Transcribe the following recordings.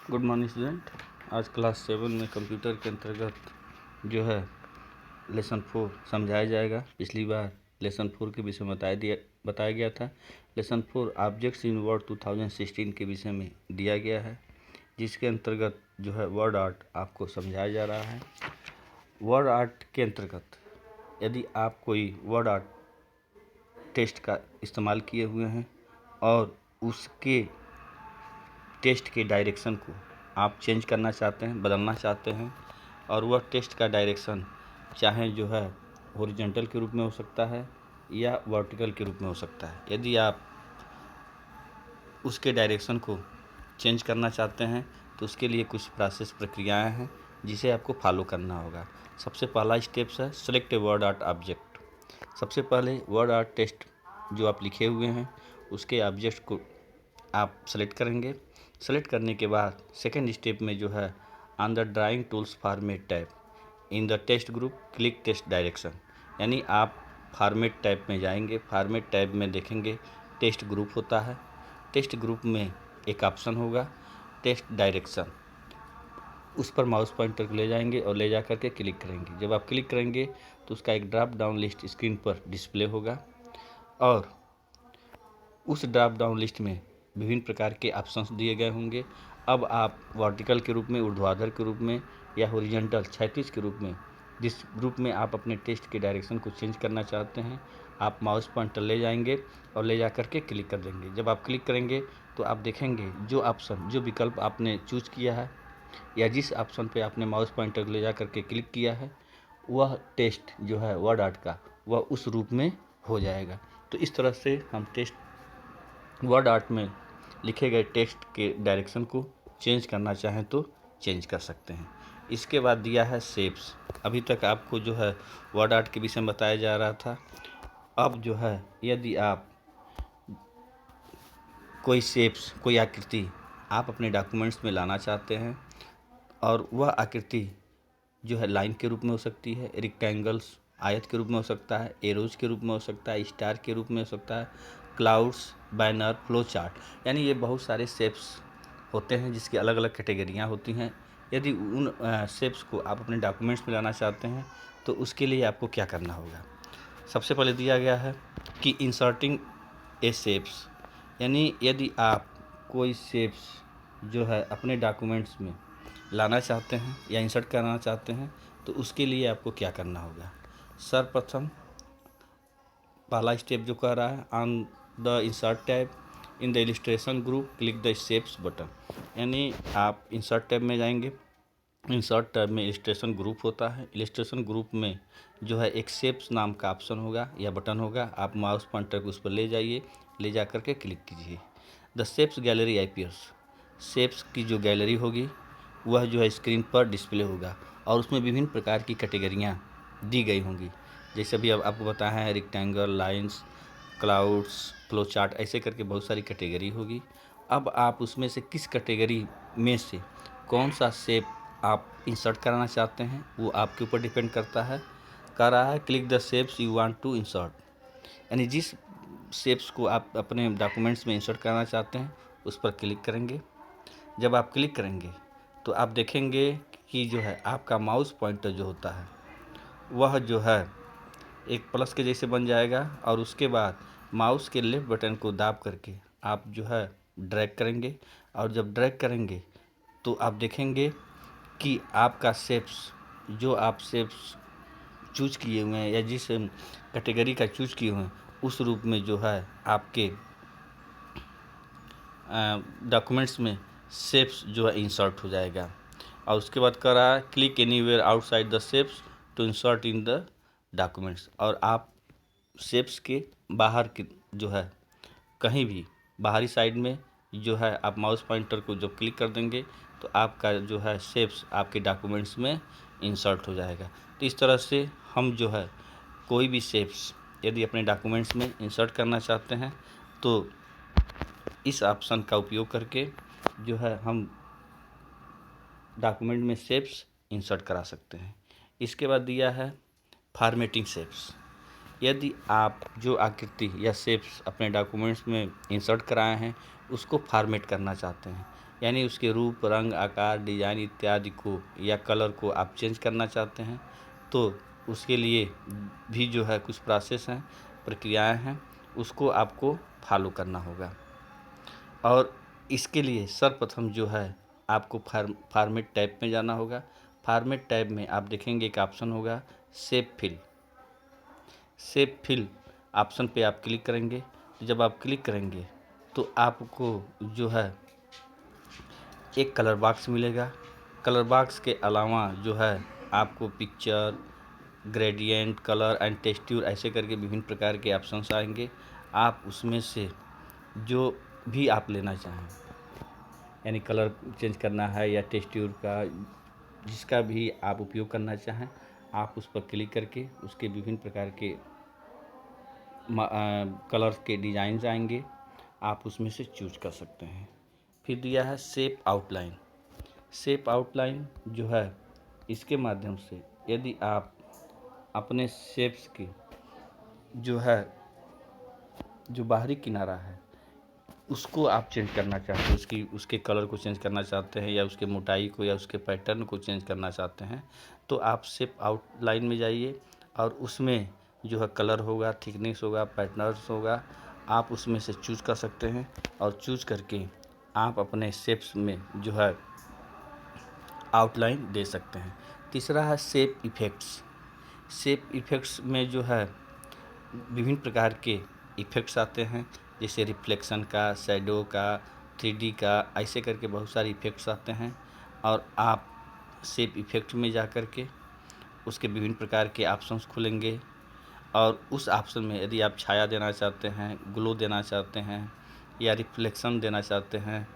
Good morning student. आज class 7 में computer के अंतर्गत जो है लेसन 4 समझाया जाएगा। पिछली बार लेसन 4 के विषय में बताया गया था। लेसन 4 ऑब्जेक्ट्स इन वर्ड 2016 के विषय में दिया गया है, जिसके अंतर्गत जो है वर्ड आर्ट आपको समझाया जा रहा है। वर्ड आर्ट के अंतर्गत यदि आप कोई वर्ड आर्ट टेस्ट का इस्तेमाल किए हुए हैं और उसके टेस्ट के डायरेक्शन को आप चेंज करना चाहते हैं, बदलना चाहते हैं, और वह टेस्ट का डायरेक्शन चाहे जो है हॉरिजॉन्टल के रूप में हो सकता है या वर्टिकल के रूप में हो सकता है। यदि आप उसके डायरेक्शन को चेंज करना चाहते हैं तो उसके लिए कुछ प्रोसेस प्रक्रियाएं हैं जिसे आपको फॉलो करना होगा। सबसे पहला स्टेप्स है select a word art object. सबसे पहले वर्ड आर्ट टेस्ट जो आप लिखे हुए हैं उसके ऑब्जेक्ट को आप सेलेक्ट करेंगे। सेलेक्ट करने के बाद सेकेंड स्टेप में जो है on the drawing tools format tab in the text group click text direction, यानी आप फॉर्मेट टैब में जाएंगे। फॉर्मेट टैब में देखेंगे टेस्ट ग्रुप होता है। टेस्ट ग्रुप में एक ऑप्शन होगा टेस्ट डायरेक्शन, उस पर माउस पॉइंटर को ले जाएंगे और ले जा कर के क्लिक करेंगे। जब आप क्लिक करेंगे तो उसका एक ड्रॉप डाउन लिस्ट स्क्रीन पर डिस्प्ले होगा और उस ड्रॉप डाउन लिस्ट में विभिन्न प्रकार के ऑप्शंस दिए गए होंगे। अब आप वर्टिकल के रूप में, ऊर्ध्वाधर के रूप में या हॉरिजॉन्टल क्षैतिज के रूप में, जिस ग्रुप में आप अपने टेस्ट के डायरेक्शन को चेंज करना चाहते हैं, आप माउस पॉइंटर ले जाएंगे और ले जा कर के क्लिक कर देंगे। जब आप क्लिक करेंगे तो आप देखेंगे जो ऑप्शन, जो विकल्प आपने चूज किया है या जिस ऑप्शन पे आपने माउस पॉइंटर ले जा कर के क्लिक किया है, वह टेस्ट जो है वर्ड आर्ट का वह उस रूप में हो जाएगा। तो इस तरह से हम टेस्ट वर्ड आर्ट में लिखे गए टेक्स्ट के डायरेक्शन को चेंज करना चाहें तो चेंज कर सकते हैं। इसके बाद दिया है शेप्स। अभी तक आपको जो है वर्ड आर्ट के विषय में बताया जा रहा था। अब जो है यदि आप कोई शेप्स, कोई आकृति आप अपने डॉक्यूमेंट्स में लाना चाहते हैं और वह आकृति जो है लाइन के रूप में हो सकती है, रेक्टेंगल्स आयत के रूप में हो सकता है, एरोज के रूप में हो सकता है, स्टार के रूप में हो सकता है, क्लाउड्स, बैनर, फ्लो चार्ट, यानी ये बहुत सारे शेप्स होते हैं जिसकी अलग अलग कैटेगरियाँ होती हैं। यदि उन शेप्स को आप अपने डॉक्यूमेंट्स में लाना चाहते हैं तो उसके लिए आपको क्या करना होगा। सबसे पहले दिया गया है कि इंसर्टिंग ए शेप्स, यानी यदि आप कोई शेप्स जो है अपने डॉक्यूमेंट्स में लाना चाहते हैं या इंसर्ट करना चाहते हैं तो उसके लिए आपको क्या करना होगा। सर्वप्रथम पहला स्टेप जो कह रहा है on the insert tab in the illustration group click the shapes button, यानी आप इंसर्ट टैब में जाएंगे। इंसर्ट टैब में इलिस्ट्रेशन ग्रुप होता है। इलिस्ट्रेशन ग्रुप में जो है एक शेप्स नाम का ऑप्शन होगा या बटन होगा। आप माउस पॉइंटर को उस पर ले जाइए, ले जा कर के क्लिक कीजिए। The shapes gallery appears, shapes की जो गैलरी होगी वह जो है स्क्रीन पर डिस्प्ले होगा और उसमें विभिन्न प्रकार की कैटेगरियाँ दी गई होंगी। जैसे अभी अब आपको बताया है rectangle, lines, clouds, flow chart, ऐसे करके बहुत सारी कैटेगरी होगी। अब आप उसमें से किस कैटेगरी में से कौन सा शेप आप इंसर्ट कराना चाहते हैं वो आपके ऊपर डिपेंड करता है। कह रहा है click the shapes you want to insert, यानी जिस शेप्स को आप अपने डॉक्यूमेंट्स में इंसर्ट करना चाहते हैं उस पर क्लिक करेंगे। जब आप क्लिक करेंगे तो आप देखेंगे कि जो है आपका माउस पॉइंटर जो होता है वह जो है एक प्लस के जैसे बन जाएगा और उसके बाद माउस के लेफ्ट बटन को दाब करके आप जो है ड्रैग करेंगे और जब ड्रैग करेंगे तो आप देखेंगे कि आपका शेप्स, जो आप शेप्स चूज किए हुए हैं या जिस कैटेगरी का चूज किए हुए हैं उस रूप में जो है आपके डॉक्यूमेंट्स में शेप्स जो है इंसर्ट हो जाएगा। और उसके बाद कर रहा है click anywhere outside the shapes to insert in the documents, और आप शेप्स के बाहर की जो है कहीं भी बाहरी साइड में जो है आप माउस पॉइंटर को जब क्लिक कर देंगे तो आपका जो है शेप्स आपके डॉक्यूमेंट्स में इंसर्ट हो जाएगा। तो इस तरह से हम जो है कोई भी शेप्स यदि अपने डॉक्यूमेंट्स में इंसर्ट करना चाहते हैं तो इस ऑप्शन का उपयोग करके जो है हम डॉक्यूमेंट में शेप्स इंसर्ट करा सकते हैं। इसके बाद दिया है फॉर्मेटिंग शेप्स। यदि आप जो आकृति या शेप्स अपने डॉक्यूमेंट्स में इंसर्ट कराए हैं उसको फॉर्मेट करना चाहते हैं, यानी उसके रूप, रंग, आकार, डिज़ाइन इत्यादि को या कलर को आप चेंज करना चाहते हैं, तो उसके लिए भी जो है कुछ प्रोसेस हैं, प्रक्रियाएं हैं, उसको आपको फॉलो करना होगा। और इसके लिए सर्वप्रथम जो है आपको फॉर्मेट टैब में जाना होगा। फॉर्मेट टैब में आप देखेंगे एक ऑप्शन होगा shape fill. Shape fill option पे आप क्लिक करेंगे। जब आप क्लिक करेंगे तो आपको जो है एक कलर बॉक्स मिलेगा। कलर बॉक्स के अलावा जो है आपको picture, gradient, colour and texture ऐसे करके विभिन्न प्रकार के ऑप्शंस आएंगे। आप उसमें से जो भी आप लेना चाहें, यानी कलर चेंज करना है या टेक्सचर का, जिसका भी आप उपयोग करना चाहें, आप उस पर क्लिक करके उसके विभिन्न प्रकार के कलर के डिज़ाइंस आएंगे, आप उसमें से चूज कर सकते हैं। फिर दिया है शेप आउटलाइन। शेप आउटलाइन जो है इसके माध्यम से यदि आप अपने शेप्स की जो है जो बाहरी किनारा है उसको आप चेंज करना चाहते हैं, उसके कलर को चेंज करना चाहते हैं या उसके मोटाई को या उसके पैटर्न को चेंज करना चाहते हैं, तो आप शेप आउटलाइन में जाइए और उसमें जो है कलर होगा, थिकनेस होगा, पैटर्न्स होगा, आप उसमें से चूज कर सकते हैं और चूज करके आप अपने शेप्स में जो है आउटलाइन दे सकते हैं। तीसरा है शेप इफ़ेक्ट्स। शेप इफ़ेक्ट्स में जो है विभिन्न प्रकार के इफ़ेक्ट्स आते हैं, जैसे रिफ्लेक्शन का, शैडो का, 3D का, ऐसे करके बहुत सारे इफ़ेक्ट्स आते हैं। और आप शेप इफ़ेक्ट में जा कर के उसके विभिन्न प्रकार के ऑप्शंस खुलेंगे और उस ऑप्शन में यदि आप छाया देना चाहते हैं, ग्लो देना चाहते हैं या रिफ्लेक्शन देना चाहते हैं,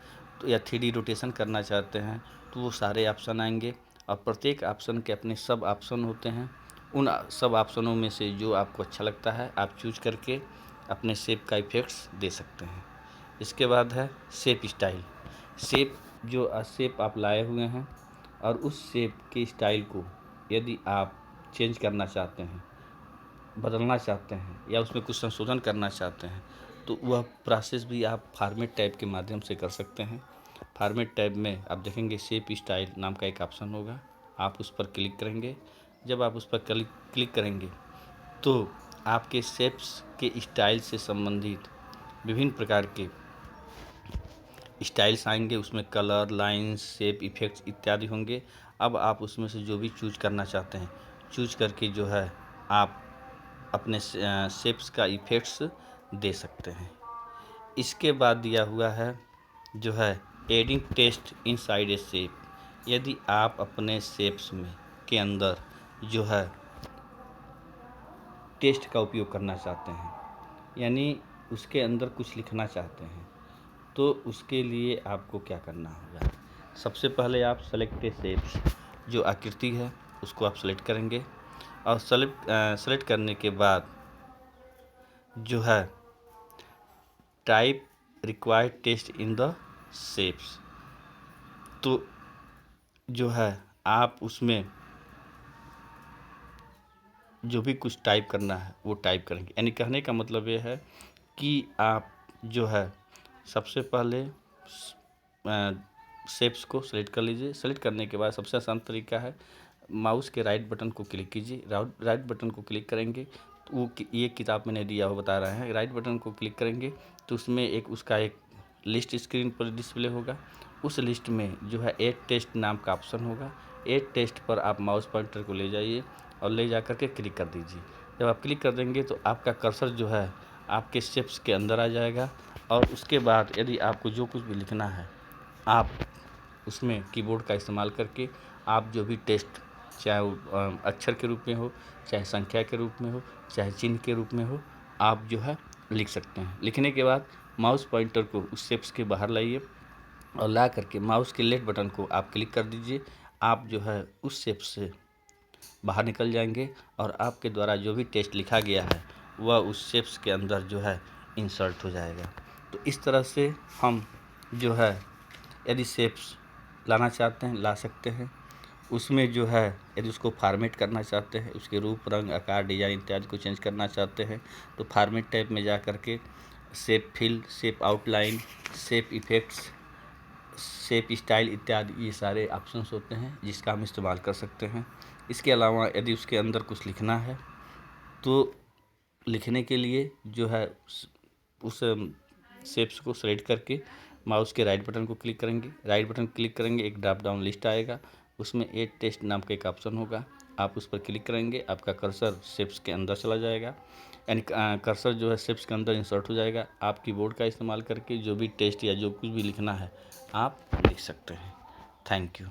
तो या 3D रोटेशन करना चाहते हैं, तो वो सारे ऑप्शन आएंगे। और प्रत्येक ऑप्शन के अपने सब ऑप्शन होते हैं। उन सब ऑप्शनों में से जो आपको अच्छा लगता है आप चूज करके अपने शेप का इफ़ेक्ट्स दे सकते हैं। इसके बाद है शेप स्टाइल। शेप आप लाए हुए हैं और उस शेप के स्टाइल को यदि आप चेंज करना चाहते हैं, बदलना चाहते हैं या उसमें कुछ संशोधन करना चाहते हैं, तो वह प्रोसेस भी आप फॉर्मेट टैब के माध्यम से कर सकते हैं। फॉर्मेट टैब में आप देखेंगे शेप स्टाइल नाम का एक ऑप्शन होगा, आप उस पर क्लिक करेंगे। जब आप उस पर क्लिक करेंगे तो आपके शेप्स के स्टाइल से संबंधित विभिन्न प्रकार के स्टाइल्स आएंगे, उसमें कलर, लाइन्स, शेप इफ़ेक्ट्स इत्यादि होंगे। अब आप उसमें से जो भी चूज करना चाहते हैं चूज करके जो है आप अपने शेप्स का इफ़ेक्ट्स दे सकते हैं। इसके बाद दिया हुआ है जो है adding text inside A shape. यदि आप अपने शेप्स में के अंदर जो है टेक्स्ट का उपयोग करना चाहते हैं, यानी उसके अंदर कुछ लिखना चाहते हैं, तो उसके लिए आपको क्या करना होगा। सबसे पहले आप सेलेक्ट ए शेप्स, जो आकृति है उसको आप सेलेक्ट करेंगे और सेलेक्ट करने के बाद जो है type required text in the shapes, तो जो है आप उसमें जो भी कुछ टाइप करना है वो टाइप करेंगे। यानी कहने का मतलब ये है कि आप जो है सबसे पहले शेप्स को सेलेक्ट कर लीजिए। सेलेक्ट करने के बाद सबसे आसान तरीका है माउस के राइट बटन को क्लिक कीजिए। राइट बटन को क्लिक करेंगे तो वो ये किताब मैंने दिया हो बता रहे हैं, राइट बटन को क्लिक करेंगे तो उसमें उसका एक लिस्ट स्क्रीन पर डिस्प्ले होगा। उस लिस्ट में जो है ऐड टेक्स्ट नाम का ऑप्शन होगा। ऐड टेक्स्ट पर आप माउस पॉइंटर को ले जाइए और ले जा कर के क्लिक कर दीजिए। जब आप क्लिक कर देंगे तो आपका कर्सर जो है आपके शेप्स के अंदर आ जाएगा और उसके बाद यदि आपको जो कुछ भी लिखना है आप उसमें कीबोर्ड का इस्तेमाल करके आप जो भी टेक्स्ट, चाहे वो अक्षर के रूप में हो, चाहे संख्या के रूप में हो, चाहे चिन्ह के रूप में हो, आप जो है लिख सकते हैं। लिखने के बाद माउस पॉइंटर को उस शेप्स के बाहर लाइए और ला करके माउस के लेफ्ट बटन को आप क्लिक कर दीजिए। आप जो है उस शेप से बाहर निकल जाएंगे और आपके द्वारा जो भी टेक्स्ट लिखा गया है वह उस शेप्स के अंदर जो है इंसर्ट हो जाएगा। तो इस तरह से हम जो है यदि शेप्स लाना चाहते हैं ला सकते हैं। उसमें जो है यदि उसको फॉर्मेट करना चाहते हैं, उसके रूप, रंग, आकार, डिज़ाइन इत्यादि को चेंज करना चाहते हैं तो फॉर्मेट टैब में जा कर के shape fill, shape outline, shape effects, shape, style इत्यादि ये सारे ऑप्शंस होते हैं जिसका हम इस्तेमाल कर सकते हैं। इसके अलावा यदि उसके अंदर कुछ लिखना है तो लिखने के लिए जो है उस शेप्स को सेलेक्ट करके माउस के राइट बटन को क्लिक करेंगे। राइट बटन क्लिक करेंगे, एक ड्रॉप डाउन लिस्ट आएगा, उसमें एड टेक्स्ट नाम का एक ऑप्शन होगा। आप उस पर क्लिक करेंगे, आपका कर्सर शेप्स के अंदर चला जाएगा, यानी कर्सर जो है शेप्स के अंदर इंसर्ट हो जाएगा। आप कीबोर्ड का इस्तेमाल करके जो भी टेक्स्ट या जो कुछ भी लिखना है आप लिख सकते हैं। Thank you.